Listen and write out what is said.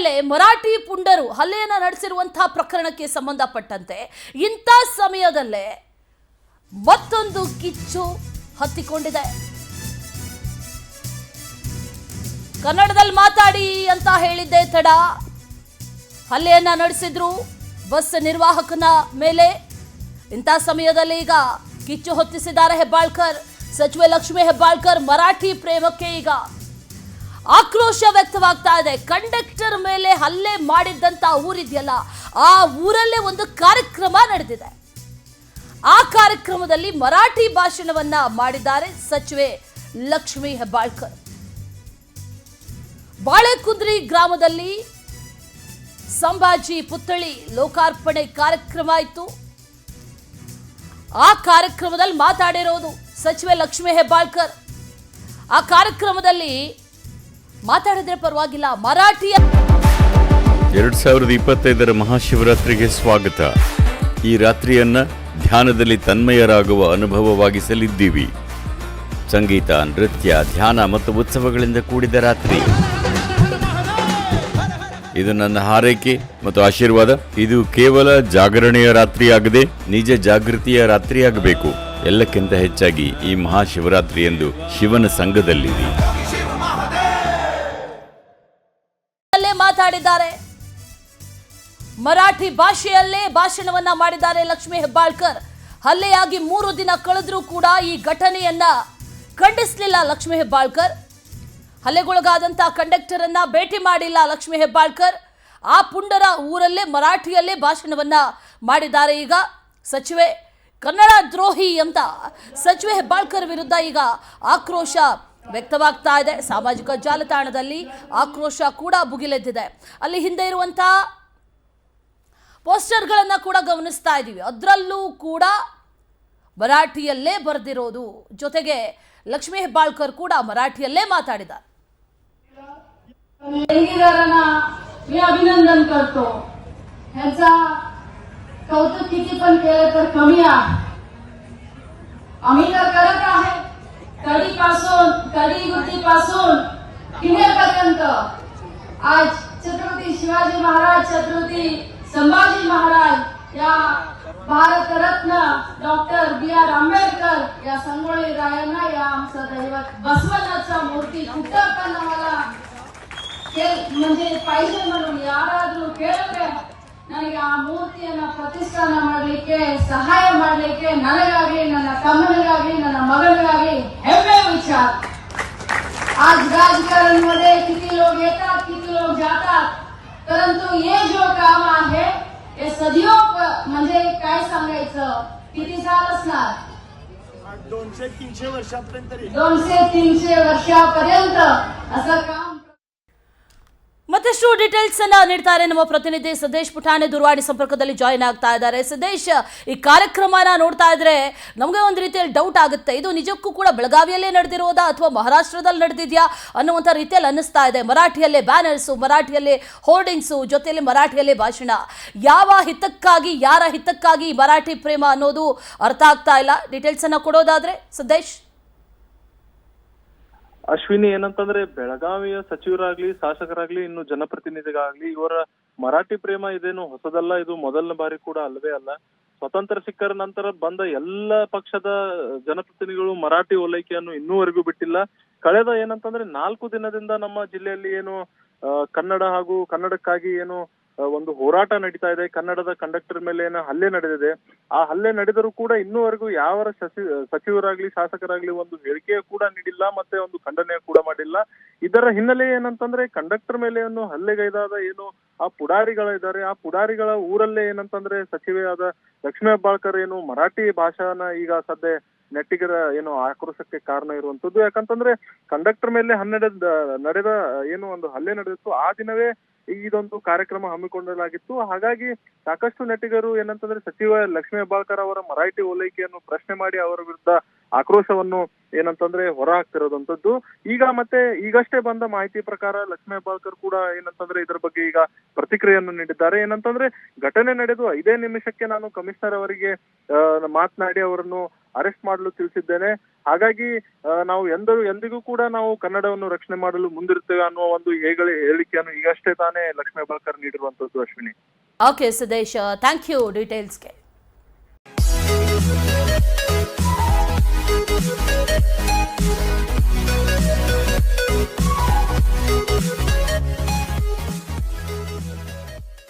ಮೇಲೆ ಮರಾಠಿ ಪುಂಡರು ಹಲ್ಲೆಯನ್ನು ನಡೆಸಿರುವಂತಹ ಪ್ರಕರಣಕ್ಕೆ ಸಂಬಂಧಪಟ್ಟಂತೆ ಇಂಥ ಸಮಯದಲ್ಲೇ ಮತ್ತೊಂದು ಕಿಚ್ಚು ಹತ್ತಿಕೊಂಡಿದೆ. ಕನ್ನಡದಲ್ಲಿ ಮಾತಾಡಿ ಅಂತ ಹೇಳಿದ್ದೆ ತಡ, ಹಲ್ಲೆಯನ್ನ ನಡೆಸಿದ್ರು ಬಸ್ ನಿರ್ವಾಹಕನ ಮೇಲೆ. ಇಂಥ ಸಮಯದಲ್ಲಿ ಈಗ ಕಿಚ್ಚು ಹೊತ್ತಿಸಿದ್ದಾರೆ ಹೆಬ್ಬಾಳ್ಕರ್. ಸಚಿವೆ ಲಕ್ಷ್ಮೀ ಹೆಬ್ಬಾಳ್ಕರ್ ಮರಾಠಿ ಪ್ರೇಮಕ್ಕೆ ಈಗ ಆಕ್ರೋಶ ವ್ಯಕ್ತವಾಗ್ತಾ ಇದೆ. ಕಂಡಕ್ಟರ್ ಮೇಲೆ ಹಲ್ಲೆ ಮಾಡಿದ್ದಂತ ಊರಿದೆಯಲ್ಲ, ಆ ಊರಲ್ಲೇ ಒಂದು ಕಾರ್ಯಕ್ರಮ ನಡೆದಿದೆ. ಆ ಕಾರ್ಯಕ್ರಮದಲ್ಲಿ ಮರಾಠಿ ಭಾಷಣವನ್ನ ಮಾಡಿದ್ದಾರೆ ಸಚಿವೆ ಲಕ್ಷ್ಮೀ ಹೆಬ್ಬಾಳ್ಕರ್. ಬಾಳೆಕುಂದ್ರಿ ಗ್ರಾಮದಲ್ಲಿ ಸಂಭಾಜಿ ಪುತ್ಥಳಿ ಲೋಕಾರ್ಪಣೆ ಕಾರ್ಯಕ್ರಮ ಇತ್ತು. ಆ ಕಾರ್ಯಕ್ರಮದಲ್ಲಿ ಮಾತಾಡಿರೋದು ಸಚಿವೆ ಲಕ್ಷ್ಮೀ ಹೆಬ್ಬಾಳ್ಕರ್. ಆ ಕಾರ್ಯಕ್ರಮದಲ್ಲಿ ಮಾತಾಡಿದ್ರೆ ಪರವಾಗಿಲ್ಲ, ಮರಾಠಿಯ 2025 ಮಹಾಶಿವರಾತ್ರಿಗೆ ಸ್ವಾಗತ. ಈ ರಾತ್ರಿಯನ್ನ ಧ್ಯಾನದಲ್ಲಿ ತನ್ಮಯರಾಗುವ ಅನುಭವವಾಗಿಸಲಿದ್ದೀವಿ. ಸಂಗೀತ, ನೃತ್ಯ, ಧ್ಯಾನ ಮತ್ತು ಉತ್ಸವಗಳಿಂದ ಕೂಡಿದ ರಾತ್ರಿ. ಇದು ನನ್ನ ಹಾರೈಕೆ ಮತ್ತು ಆಶೀರ್ವಾದ. ಇದು ಕೇವಲ ಜಾಗರಣೆಯ ರಾತ್ರಿಯಾಗದೆ ನಿಜ ಜಾಗೃತಿಯ ರಾತ್ರಿಯಾಗಬೇಕು. ಎಲ್ಲಕ್ಕಿಂತ ಹೆಚ್ಚಾಗಿ ಈ ಮಹಾಶಿವರಾತ್ರಿಯಂದು ಶಿವನ ಸಂಘದಲ್ಲಿರಿ. ಮಾತಾಡಿದ್ದಾರೆ, ಮರಾಠಿ ಭಾಷೆಯಲ್ಲೇ ಭಾಷಣವನ್ನ ಮಾಡಿದ್ದಾರೆ ಲಕ್ಷ್ಮೀ ಹೆಬ್ಬಾಳ್ಕರ್. ಹಲ್ಲೆಯಾಗಿ 3 ದಿನ ಕಳೆದ್ರೂ ಕೂಡ ಈ ಘಟನೆಯನ್ನ ಖಂಡಿಸಲಿಲ್ಲ ಲಕ್ಷ್ಮೀ ಹೆಬ್ಬಾಳ್ಕರ್. ಹಲ್ಲೆಗೊಳಗಾದಂತಹ ಕಂಡಕ್ಟರ್ ಅನ್ನ ಭೇಟಿ ಮಾಡಿಲ್ಲ ಲಕ್ಷ್ಮೀ ಹೆಬ್ಬಾಳ್ಕರ್. ಆ ಪುಂಡರ ಊರಲ್ಲೇ ಮರಾಠಿಯಲ್ಲೇ ಭಾಷಣವನ್ನ ಮಾಡಿದ್ದಾರೆ. ಈಗ ಸಚಿವೆ ಕನ್ನಡ ದ್ರೋಹಿ ಅಂತ ಸಚಿವೆ ಹೆಬ್ಬಾಳ್ಕರ್ ವಿರುದ್ಧ ಈಗ ಆಕ್ರೋಶ ವ್ಯಕ್ತವಾಗ್ತಾ ಇದೆ. ಸಾಮಾಜಿಕ ಜಾಲತಾಣದಲ್ಲಿ ಆಕ್ರೋಶ ಕೂಡ ಭುಗಿಲೆದ್ದಿದೆ. ಅಲ್ಲಿ ಹಿಂದೆ ಇರುವಂತಹ ಪೋಸ್ಟರ್ಗಳನ್ನ ಕೂಡ ಗಮನಿಸ್ತಾ ಇದ್ದೀವಿ. ಅದರಲ್ಲೂ ಕೂಡ ಮರಾಠಿಯಲ್ಲೇ ಬರೆದಿರೋದು. ಜೊತೆಗೆ ಲಕ್ಷ್ಮೀ ಹೆಬ್ಬಾಳ್ಕರ್ ಕೂಡ ಮರಾಠಿಯಲ್ಲೇ माताडिದ್ದಾರೆ. मी अभिनंदन करतो. ह्याचा कौतुक किती पण केलं तर कमी आहे. आम्ही तर करत आहे. कडी गुत्तीपासून किनेपर्यंत आज छत्रपती शिवाजी महाराज, छत्रपती संभाजी महाराज या भारतरत्न डॉक्टर B.R. आंबेडकर या संगोळी रायांना या आमचं दैवत बसवनाचा मूर्ती कुठं पण आम्हाला म्हणजे पाहिजे म्हणून ಯಾರಾದರೂ ಕೇಳಿದ್ರೆ ನನಗೆ ಆ ಮೂರ್ತಿಯನ್ನ ಪ್ರತಿಷ್ಠಾನ ಮಾಡಲಿಕ್ಕೆ ಸಹಾಯ ಮಾಡಲಿಕ್ಕೆ ನನಗಾಗಿ, ನನ್ನ ತಮ್ಮನಿಗಾಗಿ, ನನ್ನ ಮಗನಿಗಾಗಿ ಹೆಮ್ಮೆ विचार. आज राजकारण मध्ये किती लोक येतात, किती लोक जातात, परंतु हे जो काम आहे हे सदैव म्हणजे काय सांगायचं, किती साल असणार, 200-300 वर्षापर्यंत 200-300 वर्षापर्यंत असं काम. ಮತ್ತಷ್ಟು ಡೀಟೇಲ್ಸ್ ಅನ್ನ ನೀಡ್ತಾರೆ ನಮ್ಮ ಪ್ರತಿನಿಧಿ ಸಿದ್ದೇಶ್ ಪುಟಾಣೆ. ದೂರವಾಣಿ ಸಂಪರ್ಕದಲ್ಲಿ ಜಾಯಿನ್ ಆಗ್ತಾ ಇದ್ದಾರೆ. ಸಿದ್ದೇಶ್, ಈ ಕಾರ್ಯಕ್ರಮನ ನೋಡ್ತಾ ಇದ್ರೆ ನಮಗೆ ಒಂದು ರೀತಿಯಲ್ಲಿ ಡೌಟ್ ಆಗುತ್ತೆ, ಇದು ನಿಜಕ್ಕೂ ಕೂಡ ಬೆಳಗಾವಿಯಲ್ಲೇ ನಡೆದಿರೋದಾ ಅಥವಾ ಮಹಾರಾಷ್ಟ್ರದಲ್ಲಿ ನಡೆದಿದ್ಯಾ ಅನ್ನುವಂಥ ರೀತಿಯಲ್ಲಿ ಅನ್ನಿಸ್ತಾ ಇದೆ. ಮರಾಠಿಯಲ್ಲೇ ಬ್ಯಾನರ್ಸು, ಮರಾಠಿಯಲ್ಲೇ ಹೋರ್ಡಿಂಗ್ಸು, ಜೊತೆಯಲ್ಲಿ ಮರಾಠಿಯಲ್ಲೇ ಭಾಷಣ. ಯಾವ ಹಿತಕ್ಕಾಗಿ, ಯಾರ ಹಿತಕ್ಕಾಗಿ ಮರಾಠಿ ಪ್ರೇಮ ಅನ್ನೋದು ಅರ್ಥ ಆಗ್ತಾ ಇಲ್ಲ. ಡೀಟೇಲ್ಸ್ ಅನ್ನ ಕೊಡೋದಾದ್ರೆ ಸಿದ್ದೇಶ್. ಅಶ್ವಿನಿ, ಏನಂತಂದ್ರೆ ಬೆಳಗಾವಿಯ ಸಚಿವರಾಗ್ಲಿ, ಶಾಸಕರಾಗ್ಲಿ, ಇನ್ನು ಜನಪ್ರತಿನಿಧಿಗಾಗ್ಲಿ ಇವರ ಮರಾಠಿ ಪ್ರೇಮ ಇದೇನು ಹೊಸದಲ್ಲ. ಇದು ಮೊದಲನೇ ಬಾರಿ ಕೂಡ ಅಲ್ಲವೇ ಅಲ್ಲ. ಸ್ವತಂತ್ರ ಸಿಕ್ಕರ ನಂತರ ಬಂದ ಎಲ್ಲ ಪಕ್ಷದ ಜನಪ್ರತಿನಿಧಿಗಳು ಮರಾಠಿ ಓಲೈಕೆಯನ್ನು ಇನ್ನೂವರೆಗೂ ಬಿಟ್ಟಿಲ್ಲ. ಕಳೆದ ಏನಂತಂದ್ರೆ 4 ದಿನದಿಂದ ನಮ್ಮ ಜಿಲ್ಲೆಯಲ್ಲಿ ಏನು ಕನ್ನಡ ಹಾಗೂ ಕನ್ನಡಕ್ಕಾಗಿ ಏನು ಒಂದು ಹೋರಾಟ ನಡೀತಾ ಇದೆ. ಕನ್ನಡದ ಕಂಡಕ್ಟರ್ ಮೇಲೆ ಏನೋ ಹಲ್ಲೆ ನಡೆದಿದೆ. ಆ ಹಲ್ಲೆ ನಡೆದರೂ ಕೂಡ ಇನ್ನೂವರೆಗೂ ಯಾವ ಸಚಿವರಾಗ್ಲಿ, ಶಾಸಕರಾಗ್ಲಿ ಒಂದು ಹೇಳಿಕೆ ಕೂಡ ನೀಡಿಲ್ಲ, ಮತ್ತೆ ಒಂದು ಖಂಡನೆ ಕೂಡ ಮಾಡಿಲ್ಲ. ಇದರ ಹಿನ್ನೆಲೆ ಏನಂತಂದ್ರೆ ಕಂಡಕ್ಟರ್ ಮೇಲೆ ಏನು ಹಲ್ಲೆಗೈದಾದ ಏನು ಆ ಪುಡಾರಿಗಳಿದ್ದಾರೆ, ಆ ಪುಡಾರಿಗಳ ಊರಲ್ಲೇ ಏನಂತಂದ್ರೆ ಸಚಿವೆಯಾದ ಲಕ್ಷ್ಮೀ ಹೆಬ್ಬಾಳ್ಕರ್ ಏನು ಮರಾಠಿ ಭಾಷಾನ ಈಗ ಸದ್ಯ ನೆಟ್ಟಿಗರ ಏನು ಆಕ್ರೋಶಕ್ಕೆ ಕಾರಣ ಇರುವಂತದ್ದು. ಯಾಕಂತಂದ್ರೆ ಕಂಡಕ್ಟರ್ ಮೇಲೆ ನಡೆದ ಏನು ಒಂದು ಹಲ್ಲೆ ನಡೆದಿತ್ತು, ಆ ದಿನವೇ ಇದೊಂದು ಕಾರ್ಯಕ್ರಮ ಹಮ್ಮಿಕೊಳ್ಳಲಾಗಿತ್ತು. ಹಾಗಾಗಿ ಸಾಕಷ್ಟು ನೆಟ್ಟಿಗರು ಏನಂತಂದ್ರೆ ಸಚಿವ ಲಕ್ಷ್ಮೀ ಹೆಬ್ಬಾಳ್ಕರ್ ಅವರ ಮರಾಠಿ ಓಲೈಕೆಯನ್ನು ಪ್ರಶ್ನೆ ಮಾಡಿ ಅವರ ವಿರುದ್ಧ ಆಕ್ರೋಶವನ್ನು ಏನಂತಂದ್ರೆ ಹೊರ ಹಾಕ್ತಿರೋದಂತದ್ದು. ಈಗ ಮತ್ತೆ ಈಗಷ್ಟೇ ಬಂದ ಮಾಹಿತಿ ಪ್ರಕಾರ ಲಕ್ಷ್ಮೀ ಹೆಬ್ಬಾಳ್ಕರ್ ಕೂಡ ಏನಂತಂದ್ರೆ ಇದರ ಬಗ್ಗೆ ಈಗ ಪ್ರತಿಕ್ರಿಯೆಯನ್ನು ನೀಡಿದ್ದಾರೆ. ಏನಂತಂದ್ರೆ ಘಟನೆ ನಡೆದು 5 ನಿಮಿಷಕ್ಕೆ ನಾನು ಕಮಿಷನರ್ ಅವರಿಗೆ ಮಾತನಾಡಿ ಅವರನ್ನು ಅರೆಸ್ಟ್ ಮಾಡಲು ತಿಳಿಸಿದ್ದೇನೆ. ಹಾಗಾಗಿ ನಾವು ಎಂದಿಗೂ ಕೂಡ ನಾವು ಕನ್ನಡವನ್ನು ರಕ್ಷಣೆ ಮಾಡಲು ಮುಂದಿರ್ತೇವೆ ಅನ್ನುವ ಒಂದು ಹೇಳಿಕೆಯನ್ನು ಈಗಷ್ಟೇ ತಾನೇ ಲಕ್ಷ್ಮೀ ಹೆಬ್ಬಾಳ್ಕರ್ ನೀಡಿರುವಂತದ್ದು. Ashwini. Okay Sudesh, thank you ಡೀಟೇಲ್ಸ್ಗೆ.